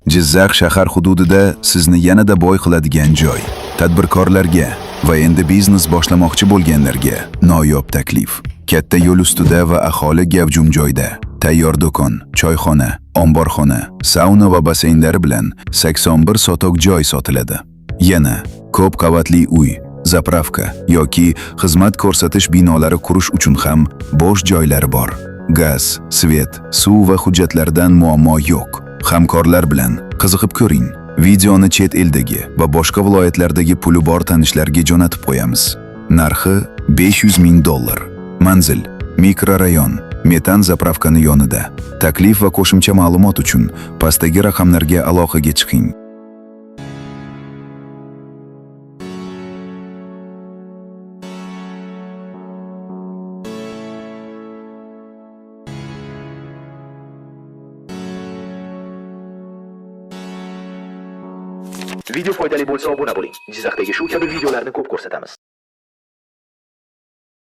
Jizzax shahar hududida sizni yanada boy qiladigan joy. Tadbirkorlarga va endi biznes boshlamoqchi bo'lganlarga noyob taklif. Katta yo'l ustida va aholi gavjum joyda tayyor do'kon, choyxona, omborxona, sauna va basseynlari bilan 81 sotok joy sotiladi. Yana ko'p qavatli uy, zapravka yoki xizmat ko'rsatish binolari qurish uchun ham bo'sh joylari bor. Gaz, svet, suv va hujjatlardan muammo yo'q. Hamkorlar bilan qiziqib ko'ring. Videoni chet eldagi va boshqa viloyatlardagi puli bor tanishlarga jo'natib qo'yamiz. Narxi $500,000. Manzil: mikrorayon, metan zapravkani yonida. Taklif va qo'shimcha ma'lumot uchun pastdagi raqamlarga aloqaga chiqing. Video foydali bo'lsa obuna bo'ling. Jizzaxdagi shu kabi videolarni ko'p ko'rsatamiz.